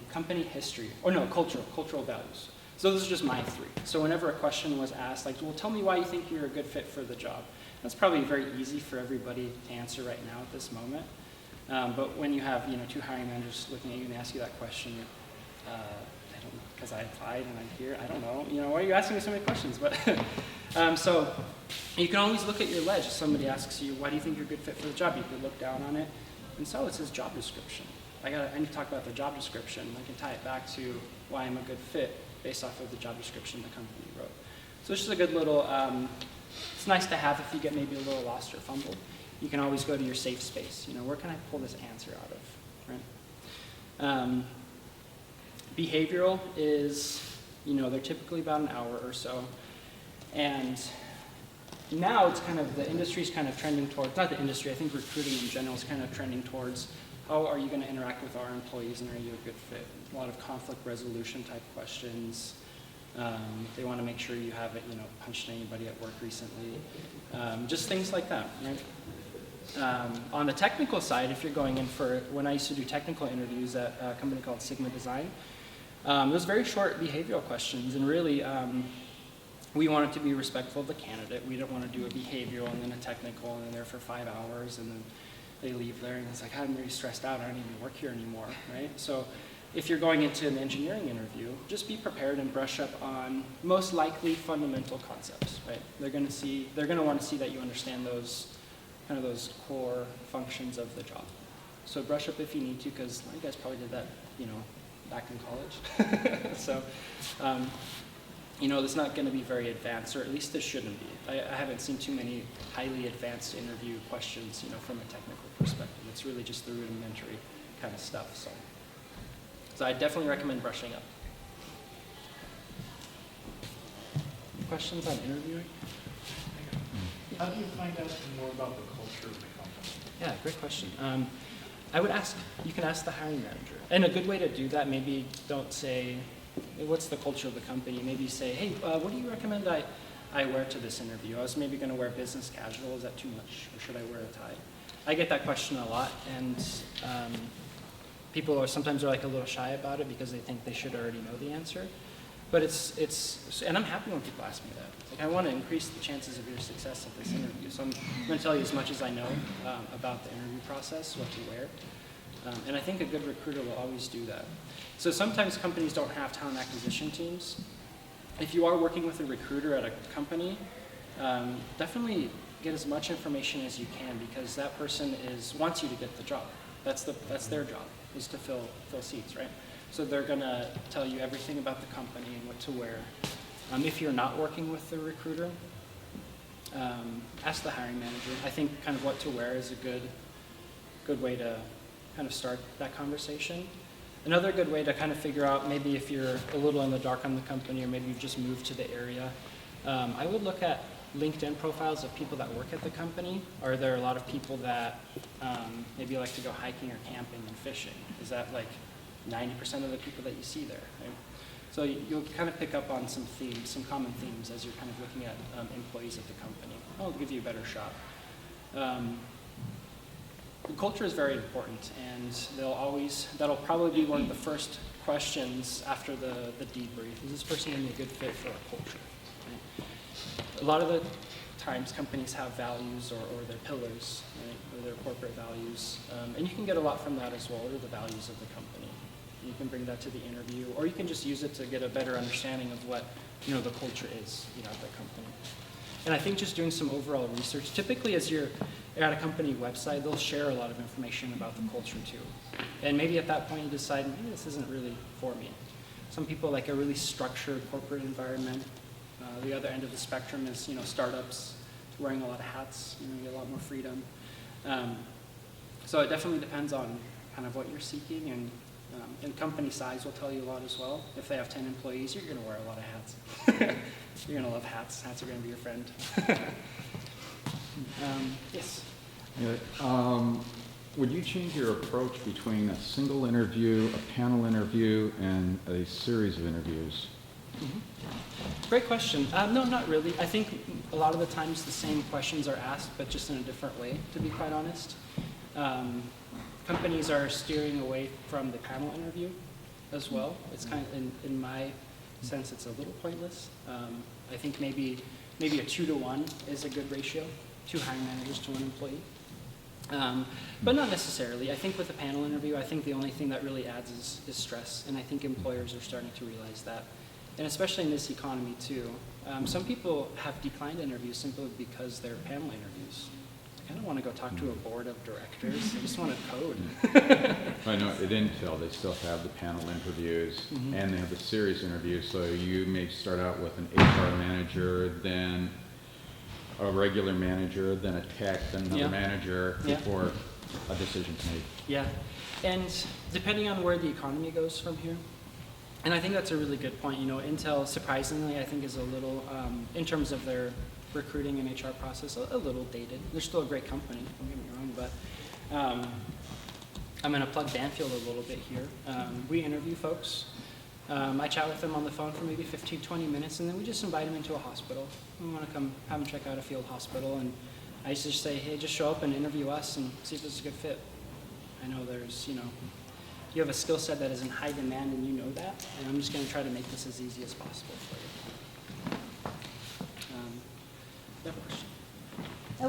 company history, or no, cultural values. So those are just my 3. So whenever a question was asked, like, well, tell me why you think you're a good fit for the job. That's probably very easy for everybody to answer right now at this moment. But when you have, 2 hiring managers looking at you and they ask you that question, I don't know, because I applied and I'm here, I don't know, why are you asking me so many questions? But so you can always look at your ledge. If somebody asks you, why do you think you're a good fit for the job? You could look down on it. And so it says job description. I need to talk about the job description. I can tie it back to why I'm a good fit based off of the job description the company wrote. So it's just a good little, it's nice to have if you get maybe a little lost or fumbled. You can always go to your safe space. Where can I pull this answer out of, right? Behavioral is, they're typically about an hour or so. And now it's kind of, the industry's kind of trending towards, not the industry, I think recruiting in general is kind of trending towards how are you going to interact with our employees and are you a good fit? A lot of conflict resolution type questions. They want to make sure you haven't, punched anybody at work recently. Just things like that, right? On the technical side, if you're going in for, when I used to do technical interviews at a company called Sigma Design, it was very short behavioral questions, and really we wanted to be respectful of the candidate. We didn't want to do a behavioral and then a technical and then there for 5 hours and then they leave there and it's like, I'm really stressed out, I don't even work here anymore, right? So if you're going into an engineering interview, just be prepared and brush up on most likely fundamental concepts, right? They're going to want to see that you understand those kind of those core functions of the job. So brush up if you need to, because you guys probably did that, back in college. So, it's not going to be very advanced, or at least this shouldn't be. I haven't seen too many highly advanced interview questions, from a technical perspective. It's really just the rudimentary kind of stuff. So I definitely recommend brushing up. Questions on interviewing? How do you find out more about the culture of the company? Yeah, great question. You can ask the hiring manager. And a good way to do that, maybe don't say, what's the culture of the company? Maybe say, hey, what do you recommend I wear to this interview? I was maybe going to wear business casual. Is that too much? Or should I wear a tie? I get that question a lot. And people are sometimes like a little shy about it because they think they should already know the answer. But and I'm happy when people ask me that. Like, I want to increase the chances of your success at this interview. So I'm going to tell you as much as I know about the interview process, what to wear. And I think a good recruiter will always do that. So sometimes companies don't have talent acquisition teams. If you are working with a recruiter at a company, definitely get as much information as you can, because that person wants you to get the job. That's their job, is to fill seats, right? So they're going to tell you everything about the company and what to wear. If you're not working with the recruiter, ask the hiring manager. I think kind of what to wear is a good way to kind of start that conversation. Another good way to kind of figure out maybe if you're a little in the dark on the company or maybe you've just moved to the area, I would look at LinkedIn profiles of people that work at the company. Are there a lot of people that maybe like to go hiking or camping and fishing? Is that like 90% of the people that you see there? Right? So you'll kind of pick up on some themes, some common themes as you're kind of looking at employees at the company. I'll give you a better shot. Culture is very important, and that'll probably be one of the first questions after the debrief. Is this person going to be a good fit for our culture? Right? A lot of the times companies have values or their pillars, right? Or their corporate values, and you can get a lot from that as well, or the values of the company. You can bring that to the interview, or you can just use it to get a better understanding of what the culture is at the company. And I think just doing some overall research, typically as you're at a company website, they'll share a lot of information about the culture too. And maybe at that point you decide, maybe this isn't really for me. Some people like a really structured corporate environment. The other end of the spectrum is, startups, wearing a lot of hats, you get a lot more freedom. So it definitely depends on kind of what you're seeking, and company size will tell you a lot as well. If they have 10 employees, you're going to wear a lot of hats. You're going to love hats. Hats are going to be your friend. Yes? Would you change your approach between a single interview, a panel interview, and a series of interviews? Mm-hmm. Great question. No, not really. I think a lot of the times the same questions are asked, but just in a different way, to be quite honest. Companies are steering away from the panel interview as well. It's kind of, in my sense, it's a little pointless. I think maybe a 2-to-1 is a good ratio, 2 hiring managers to 1 employee. But not necessarily. I think with a panel interview, I think the only thing that really adds is stress, and I think employers are starting to realize that. And especially in this economy too. Some people have declined interviews simply because they're panel interviews. I kind of want to go talk to a board of directors. I just want to code. I know at Intel they still have the panel interviews, Mm-hmm. and they have the series interviews. So you may start out with an HR manager, then a regular manager, then a tech, then another Yeah. manager Yeah. before a decision's made. Yeah, and depending on where the economy goes from here, and I think that's a really good point. Intel, surprisingly, I think is a little, in terms of their recruiting and HR process, a little dated. They're still a great company, don't get me wrong, but I'm going to plug Banfield a little bit here. We interview folks. I chat with them on the phone for maybe 15, 20 minutes, and then we just invite them into a hospital. We want to come have them check out a field hospital, and I used to just say, hey, just show up and interview us and see if it's a good fit. I know there's, you have a skill set that is in high demand, and you know that, and I'm just going to try to make this as easy as possible for you. You have a question?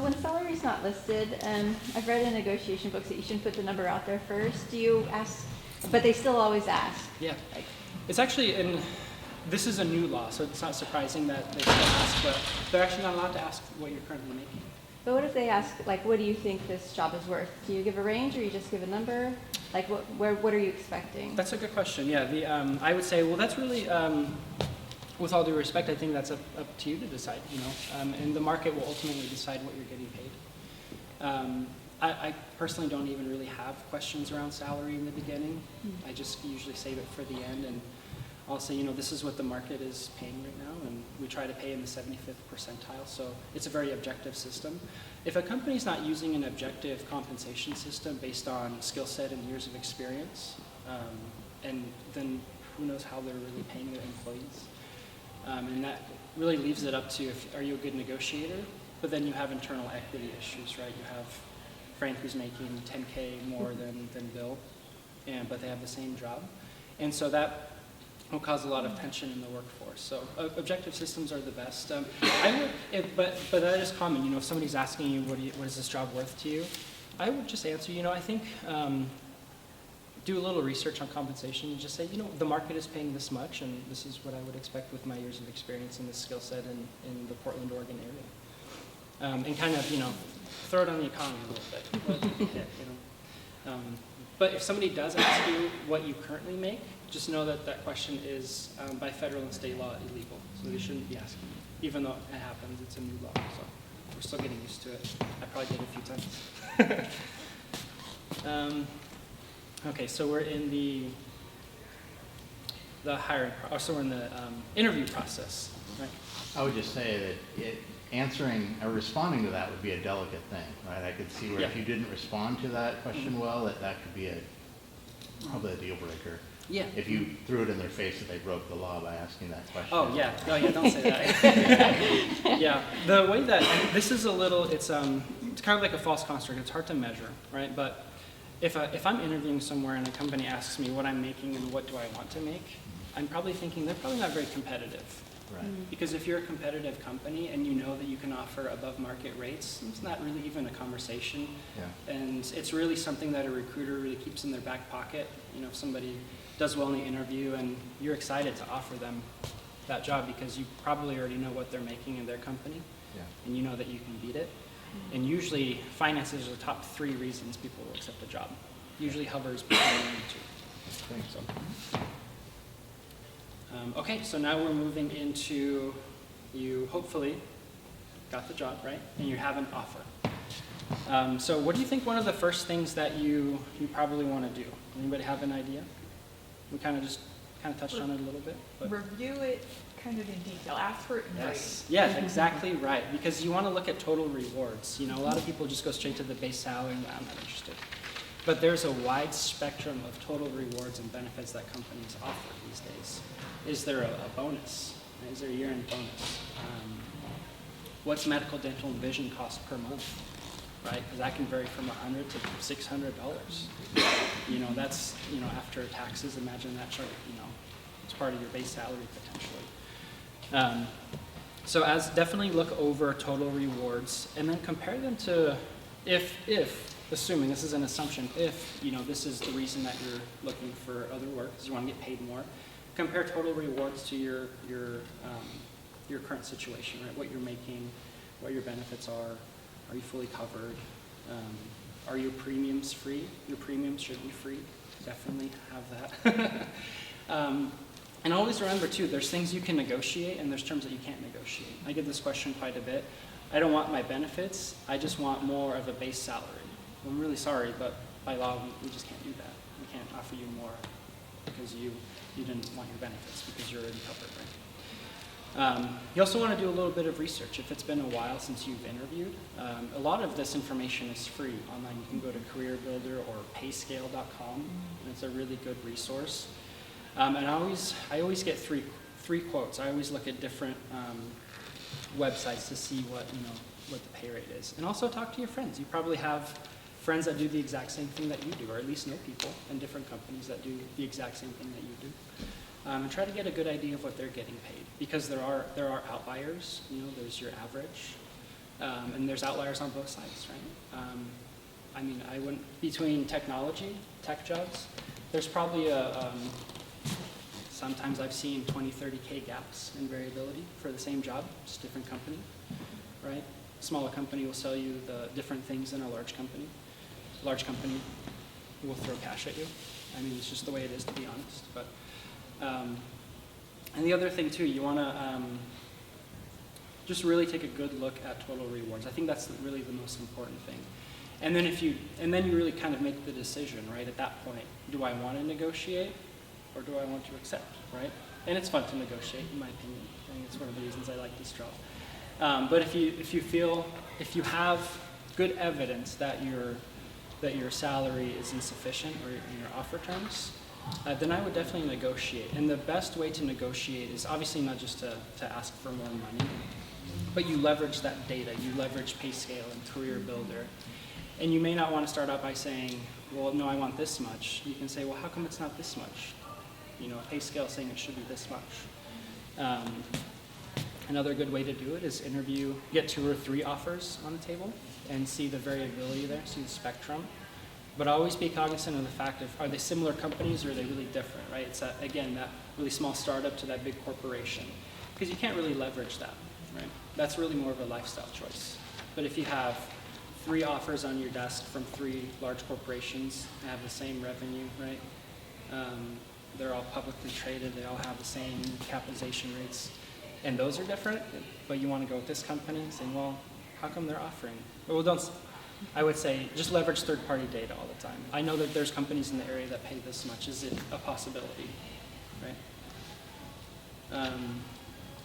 When salary is not listed, I've read in negotiation books that you shouldn't put the number out there first. Do you ask? But they still always ask. Yeah. It's actually, this is a new law, so it's not surprising that they still ask, but they're actually not allowed to ask what you're currently making. But what if they ask, what do you think this job is worth? Do you give a range, or you just give a number? What are you expecting? That's a good question. Yeah, I would say, well, that's really, with all due respect, I think that's up to you to decide, and the market will ultimately decide what you're getting paid. I personally don't even really have questions around salary in the beginning. I just usually save it for the end, and I'll say, this is what the market is paying right now, and we try to pay in the 75th percentile, so it's a very objective system. If a company's not using an objective compensation system based on skill set and years of experience, and then who knows how they're really paying their employees. And that really leaves it up to, are you a good negotiator? But then you have internal equity issues, right? You have Frank who's making $10K more than Bill, but they have the same job. And so that will cause a lot of tension in the workforce. So objective systems are the best. But that is common. If somebody's asking you, what is this job worth to you? I would just answer, I think, do a little research on compensation and just say, the market is paying this much, and this is what I would expect with my years of experience and this skill set in the Portland, Oregon area. And kind of, throw it on the economy a little bit. But if somebody does ask you what you currently make, just know that that question is, by federal and state law, illegal. So they shouldn't be asking you, even though it happens. It's a new law, so we're still getting used to it. I probably did it a few times. Okay, so we're in the hiring, so we're in the interview process, right? I would just say that answering or responding to that would be a delicate thing, right? I could see where if Yeah. you didn't respond to that question well, that could be probably a deal breaker. Yeah. If you threw it in their face that they broke the law by asking that question. Oh, yeah, don't say that. Yeah, the way that, and this is a little, it's kind of like a false construct, it's hard to measure, right? But if I'm interviewing somewhere and a company asks me what I'm making and what do I want to make, I'm probably thinking they're probably not very competitive. Right. Because if you're a competitive company and you know that you can offer above market rates, it's not really even a conversation. Yeah. And it's really something that a recruiter really keeps in their back pocket. You know, if somebody does well in the interview and you're excited to offer them that job because you probably already know what they're making in their company, Yeah. and you know that you can beat it. And usually finances are the top 3 reasons people will accept a job. Usually hovers between 1 and 2. So. Okay, so now we're moving into, you hopefully got the job, right? And you have an offer. So what do you think one of the first things that you probably want to do? Anybody have an idea? We kind of touched on it a little bit. But. Review it kind of in detail, ask for it in writing. Yes, yeah, exactly right. Because you want to look at total rewards. You know, a lot of people just go straight to the base salary and I'm not interested. But there's a wide spectrum of total rewards and benefits that companies offer these days. Is there a bonus? Is there a year-end bonus? What's medical, dental, and vision cost per month? Right, because that can vary from $100 to $600. You know, that's, you know, after taxes. Imagine that chart. You know, it's part of your base salary potentially. So definitely look over total rewards and then compare them to if assuming this is an assumption, if you know this is the reason that you're looking for other work because you want to get paid more. Compare total rewards to your current situation, right? What you're making, what your benefits are. Are you fully covered? Are your premiums free? Your premiums should be free. Definitely have that. And always remember, too, there's things you can negotiate and there's terms that you can't negotiate. I get this question quite a bit. I don't want my benefits. I just want more of a base salary. Well, I'm really sorry, but by law, we just can't do that. We can't offer you more because you didn't want your benefits because you're already covered, right? You also want to do a little bit of research. If it's been a while since you've interviewed, a lot of this information is free online. You can go to CareerBuilder or payscale.com, and it's a really good resource. And I always get three quotes. I always look at different websites to see what the pay rate is, and also talk to your friends. You probably have friends that do the exact same thing that you do, or at least know people in different companies that do the exact same thing that you do. And try to get a good idea of what they're getting paid, because there are outliers. You know, there's your average, and there's outliers on both sides, right? I mean, I went between tech jobs. There's probably sometimes I've seen 20, 30K gaps in variability for the same job, just different company, right? A smaller company will sell you the different things than a large company. Large company will throw cash at you. I mean, it's just the way it is, to be honest. But and the other thing too, you want to just really take a good look at total rewards. I think that's really the most important thing. And then you really kind of make the decision, right? At that point, do I want to negotiate, or do I want to accept, right? And it's fun to negotiate, in my opinion. I think it's one of the reasons I like this job. But if you have good evidence that your salary is insufficient or in your offer terms, then I would definitely negotiate. And the best way to negotiate is obviously not just to ask for more money, but you leverage that data. You leverage PayScale and CareerBuilder. And you may not want to start out by saying, well, no, I want this much. You can say, well, how come it's not this much? You know, PayScale saying it should be this much. Another good way to do it is get 2 or 3 offers on the table and see the variability there, see the spectrum. But always be cognizant of the fact of, are they similar companies or are they really different, right? It's that really small startup to that big corporation. Because you can't really leverage that, right? That's really more of a lifestyle choice. But if you have 3 offers on your desk from 3 large corporations that have the same revenue, right? They're all publicly traded, they all have the same capitalization rates. And those are different, but you want to go with this company and saying, well, how come they're offering? Well, I would say just leverage third-party data all the time. I know that there's companies in the area that pay this much. Is it a possibility, right?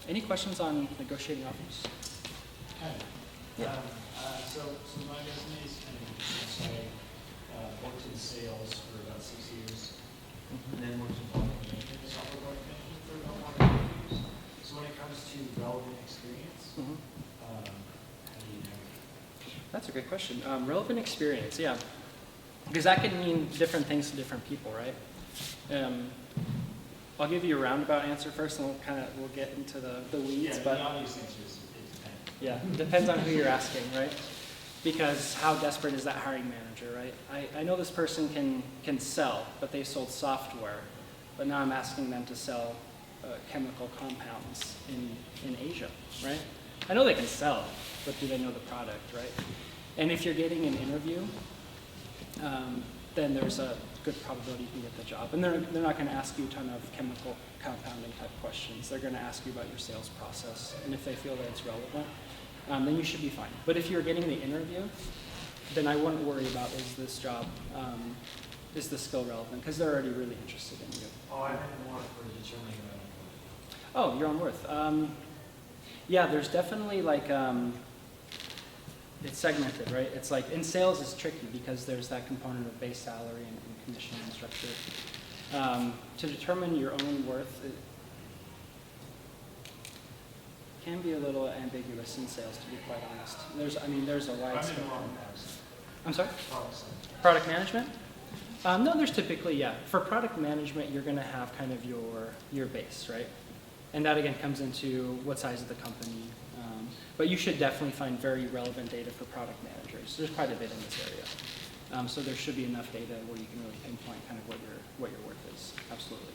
Any questions on negotiating offers? Kind of. Yeah. So my resume is kind of, so I worked in sales for about 6 years, and then worked in volume management, software product management for about 1 or 2 years. So when it comes to relevant experience, how do you navigate? That's a great question. Relevant experience, yeah. Because that can mean different things to different people, right? I'll give you a roundabout answer first, and we'll get into the weeds. Yeah, but the obvious answer is it depends. yeah, it depends on who you're asking, right? Because how desperate is that hiring manager, right? I know this person can sell, but they sold software. But now I'm asking them to sell chemical compounds in Asia, right? I know they can sell, but do they know the product, right? And if you're getting an interview, then there's a good probability you can get the job. And they're not going to ask you a ton of chemical compounding type questions. They're going to ask you about your sales process. And if they feel that it's relevant, then you should be fine. But if you're getting the interview, then I wouldn't worry about is this job, is this skill relevant? Because they're already really interested in you. Oh, I meant more for determining Oh, your own worth. Yeah, there's definitely like, it's segmented, right? It's like in sales it's tricky because there's that component of base salary and commission and structure. To determine your own worth, it can be a little ambiguous in sales, to be quite honest. There's a wide spectrum. I'm sorry? Product management? No, there's typically, yeah. For product management, you're going to have kind of your base, right? And that again comes into what size of the company. But you should definitely find very relevant data for product managers. There's quite a bit in this area. So there should be enough data where you can really pinpoint kind of what your worth is. Absolutely.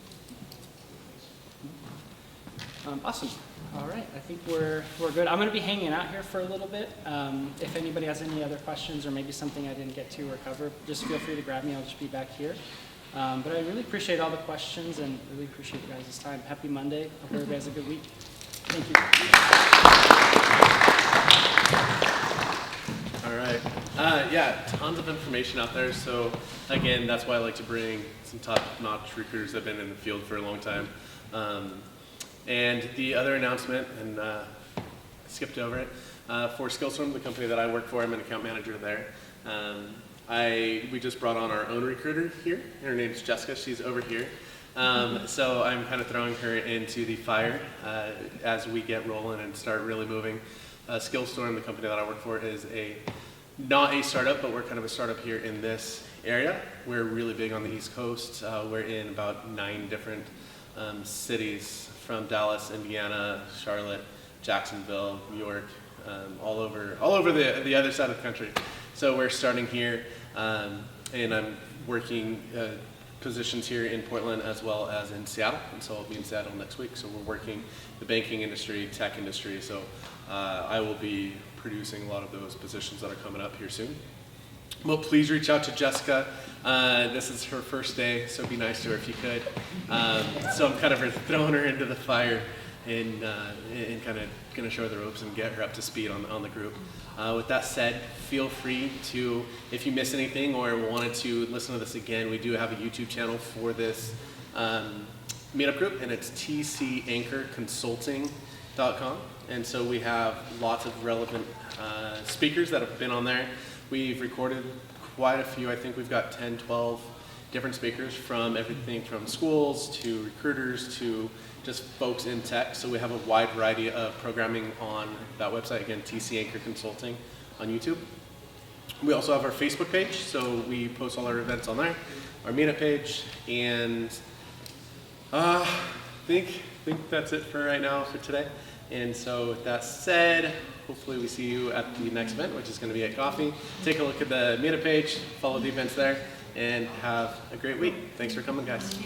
Awesome. All right, I think we're good. I'm going to be hanging out here for a little bit. If anybody has any other questions or maybe something I didn't get to or cover, just feel free to grab me. I'll just be back here. But I really appreciate all the questions and really appreciate you guys' time. Happy Monday. Hope everybody has a good week. Thank you. All right. Yeah, tons of information out there. So again, that's why I like to bring some top-notch recruiters that have been in the field for a long time. And the other announcement, and I skipped over it, for Skillstorm, the company that I work for, I'm an account manager there. We just brought on our own recruiter here. Her name's Jessica. She's over here. So I'm kind of throwing her into the fire as we get rolling and start really moving. Skillstorm, the company that I work for, is not a startup, but we're kind of a startup here in this area. We're really big on the East Coast. We're in about 9 different cities, from Dallas, Indiana, Charlotte, Jacksonville, New York, all over the other side of the country. So we're starting here, and I'm working positions here in Portland as well as in Seattle, and so I'll be in Seattle next week. So we're working the banking industry, tech industry, so I will be producing a lot of those positions that are coming up here soon. Well, please reach out to Jessica. This is her first day, so be nice to her if you could. So I'm kind of throwing her into the fire and kind of going to show her the ropes and get her up to speed on the group. With that said, feel free to, if you miss anything or wanted to listen to this again, we do have a YouTube channel for this meetup group, and it's tcanchorconsulting.com. And so we have lots of relevant speakers that have been on there. We've recorded quite a few. I think we've got 10, 12 different speakers from everything from schools to recruiters to just folks in tech. So we have a wide variety of programming on that website. Again, TC Anchor Consulting on YouTube. We also have our Facebook page, so we post all our events on there, our meetup page, and I think that's it for right now for today. And so with that said, hopefully we see you at the next event, which is going to be at coffee. Take a look at the meetup page, follow the events there, and have a great week. Thanks for coming, guys.